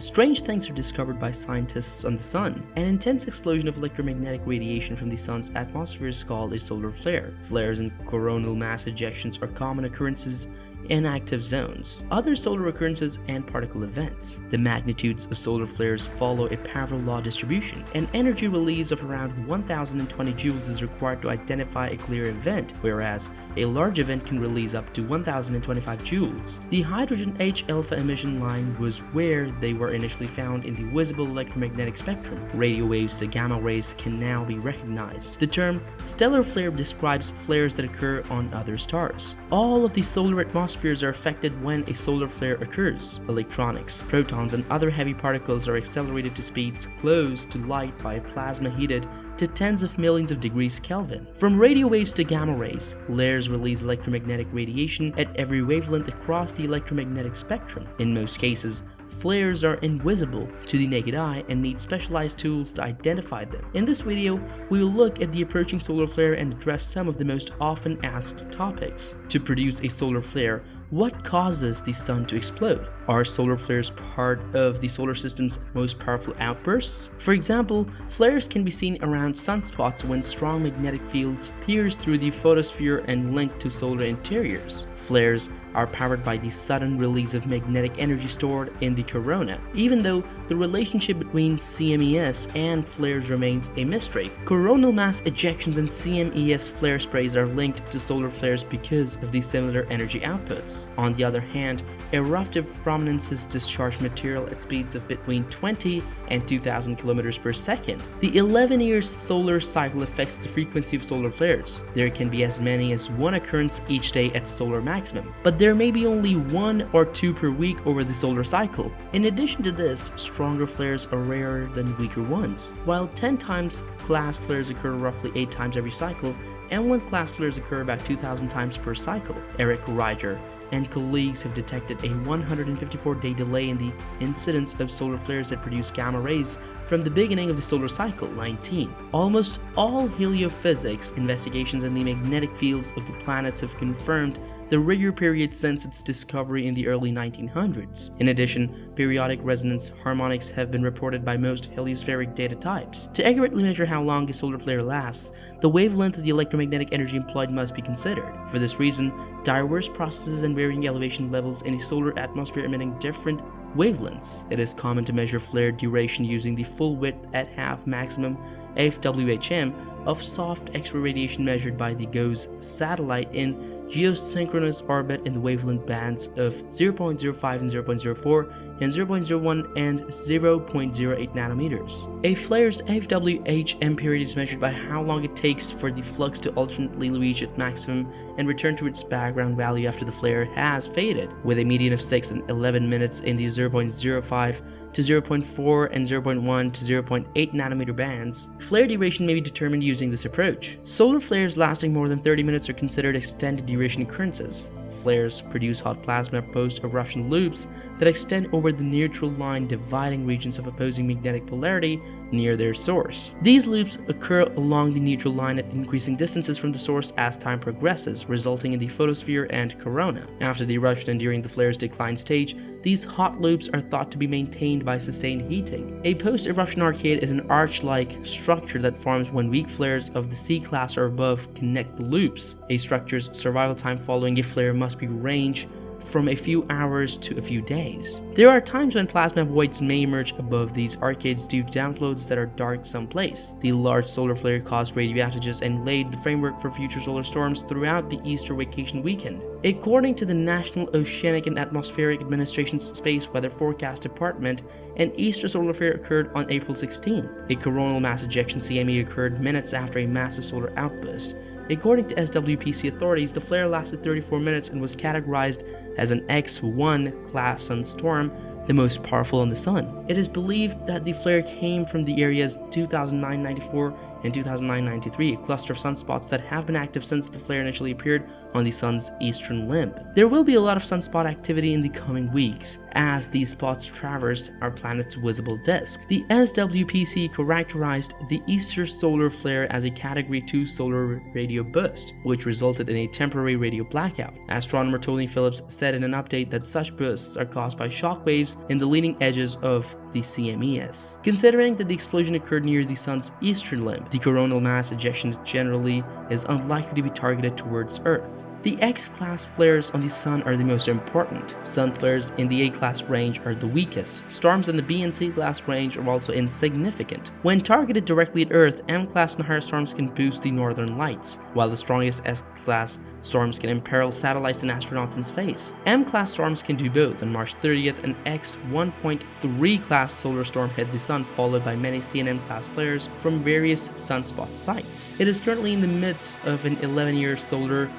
Strange things are discovered by scientists on the sun. An intense explosion of electromagnetic radiation from the sun's atmosphere is called a solar flare. Flares and coronal mass ejections are common occurrences in active zones, other solar occurrences, and particle events. The magnitudes of solar flares follow a powerful law distribution. An energy release of around 1020 joules is required to identify a clear event, whereas a large event can release up to 1025 joules. The hydrogen H-alpha emission line was where they were initially found in the visible electromagnetic spectrum. Radio waves to gamma rays can now be recognized. The term stellar flare describes flares that occur on other stars. All of the solar atmospheres are affected when a solar flare occurs. Electronics, protons, and other heavy particles are accelerated to speeds close to light by plasma heated to tens of millions of degrees Kelvin. From radio waves to gamma rays, flares release electromagnetic radiation at every wavelength across the electromagnetic spectrum. In most cases, flares are invisible to the naked eye and need specialized tools to identify them. In this video, we will look at the approaching solar flare and address some of the most often asked topics. To produce a solar flare, what causes the sun to explode? Are solar flares part of the solar system's most powerful outbursts? For example, flares can be seen around sunspots when strong magnetic fields pierce through the photosphere and link to solar interiors. Flares are powered by the sudden release of magnetic energy stored in the corona, even though the relationship between CMES and flares remains a mystery. Coronal mass ejections and CMES flare sprays are linked to solar flares because of the similar energy outputs. On the other hand, eruptive prominences discharge material at speeds of between 20 and 2000 km per second. The 11-year solar cycle affects the frequency of solar flares. There can be as many as one occurrence each day at solar maximum, but there may be only 1 or 2 per week over the solar cycle. In addition to this, stronger flares are rarer than weaker ones. While 10 times class flares occur roughly 8 times every cycle, M1 class flares occur about 2,000 times per cycle. Eric Ryger and colleagues have detected a 154-day delay in the incidence of solar flares that produce gamma rays from the beginning of the solar cycle, 19. Almost all heliophysics investigations in the magnetic fields of the planets have confirmed the rigor period since its discovery in the early 1900s. In addition, periodic resonance harmonics have been reported by most heliospheric data types. To accurately measure how long a solar flare lasts, the wavelength of the electromagnetic energy employed must be considered. For this reason, diverse processes and varying elevation levels in a solar atmosphere emitting different wavelengths. It is common to measure flare duration using the full width at half maximum FWHM of soft X-ray radiation measured by the GOES satellite in geosynchronous orbit in the wavelength bands of 0.05 and 0.04 and 0.01 and 0.08 nanometers. A flare's FWHM period is measured by how long it takes for the flux to alternately reach its maximum and return to its background value after the flare has faded, with a median of 6 and 11 minutes in the 0.05 to 0.4 and 0.1 to 0.8 nanometer bands. Flare duration may be determined using this approach. Solar flares lasting more than 30 minutes are considered extended duration occurrences. Flares produce hot plasma post-eruption loops that extend over the neutral line, dividing regions of opposing magnetic polarity near their source. These loops occur along the neutral line at increasing distances from the source as time progresses, resulting in the photosphere and corona. After the eruption and during the flare's decline stage, these hot loops are thought to be maintained by sustained heating. A post-eruption arcade is an arch-like structure that forms when weak flares of the C-class or above connect the loops. A structure's survival time following a flare must be range from a few hours to a few days. There are times when plasma voids may emerge above these arcades due to downflows that are dark someplace. The large solar flare caused radio outages and laid the framework for future solar storms throughout the Easter vacation weekend. According to the National Oceanic and Atmospheric Administration's Space Weather Forecast Department, an Easter solar flare occurred on April 16th. A coronal mass ejection CME occurred minutes after a massive solar outburst. According to SWPC authorities, the flare lasted 34 minutes and was categorized as an X1 class sunstorm, the most powerful on the sun. It is believed that the flare came from the areas 2994 in 2993, a cluster of sunspots that have been active since the flare initially appeared on the sun's eastern limb. There will be a lot of sunspot activity in the coming weeks as these spots traverse our planet's visible disk. The SWPC characterized the Easter solar flare as a Category 2 solar radio burst, which resulted in a temporary radio blackout. Astronomer Tony Phillips said in an update that such bursts are caused by shock waves in the leading edges of the CMES. Considering that the explosion occurred near the sun's eastern limb, the coronal mass ejection generally is unlikely to be targeted towards Earth. The X-class flares on the sun are the most important. Sun flares in the A-class range are the weakest. Storms in the B and C-class range are also insignificant. When targeted directly at Earth, M-class and higher storms can boost the northern lights, while the strongest S-class storms can imperil satellites and astronauts in space. M-class storms can do both. On March 30th, an X-1.3 class solar storm hit the sun, followed by many C and M-class flares from various sunspot sites. It is currently in the midst of an 11-year solar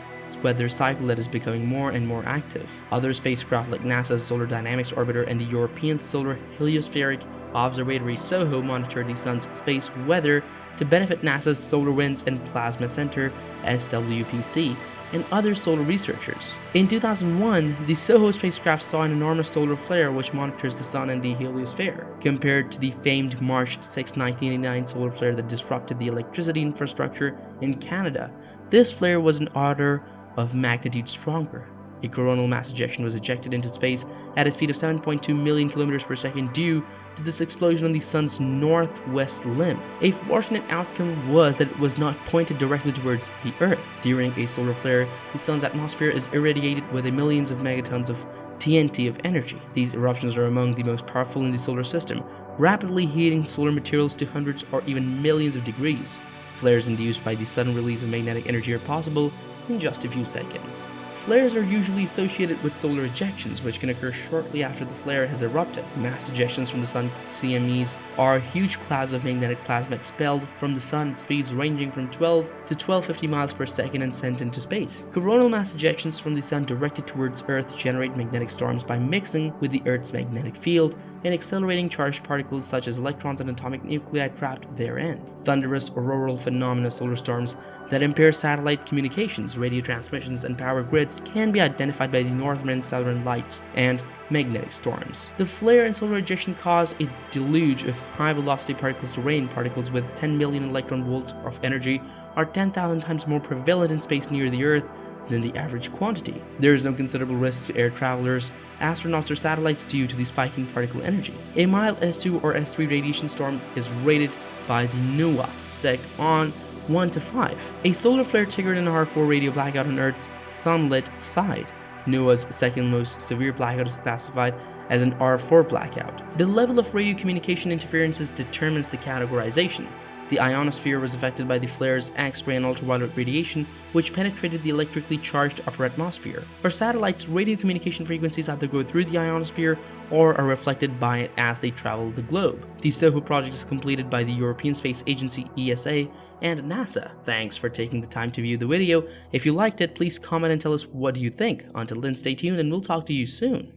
weather cycle that is becoming more and more active. Other spacecraft like NASA's Solar Dynamics Orbiter and the European Solar Heliospheric Observatory SOHO monitor the sun's space weather to benefit NASA's Solar Winds and Plasma Center (SWPC) and other solar researchers. In 2001, the SOHO spacecraft saw an enormous solar flare which monitors the sun and the heliosphere, compared to the famed March 6, 1989 solar flare that disrupted the electricity infrastructure in Canada. This flare was an order of magnitude stronger. A coronal mass ejection was ejected into space at a speed of 7.2 million kilometers per second due to this explosion on the sun's northwest limb. A fortunate outcome was that it was not pointed directly towards the Earth. During a solar flare, the sun's atmosphere is irradiated with millions of megatons of TNT of energy. These eruptions are among the most powerful in the solar system, rapidly heating solar materials to hundreds or even millions of degrees. Flares induced by the sudden release of magnetic energy are possible in just a few seconds. Flares are usually associated with solar ejections, which can occur shortly after the flare has erupted. Mass ejections from the sun CMEs are huge clouds of magnetic plasma expelled from the sun at speeds ranging from 12 to 1250 miles per second and sent into space. Coronal mass ejections from the sun directed towards Earth generate magnetic storms by mixing with the Earth's magnetic field and accelerating charged particles such as electrons and atomic nuclei trapped therein. Thunderous auroral phenomena, solar storms that impair satellite communications, radio transmissions, and power grids can be identified by the northern and southern lights and magnetic storms. The flare and solar ejection cause a deluge of high-velocity particles to rain. Particles with 10 million electron volts of energy are 10,000 times more prevalent in space near the Earth than the average quantity. There is no considerable risk to air travelers, astronauts, or satellites due to the spiking particle energy. A mild S2 or S3 radiation storm is rated by the NOAA SEC on 1 to 5. A solar flare triggered an R4 radio blackout on Earth's sunlit side. NOAA's second most severe blackout is classified as an R4 blackout. The level of radio communication interferences determines the categorization. The ionosphere was affected by the flare's X-ray and ultraviolet radiation, which penetrated the electrically charged upper atmosphere. For satellites, radio communication frequencies either go through the ionosphere or are reflected by it as they travel the globe. The SOHO project is completed by the European Space Agency ESA and NASA. Thanks for taking the time to view the video. If you liked it, please comment and tell us what you think. Until then, stay tuned and we'll talk to you soon.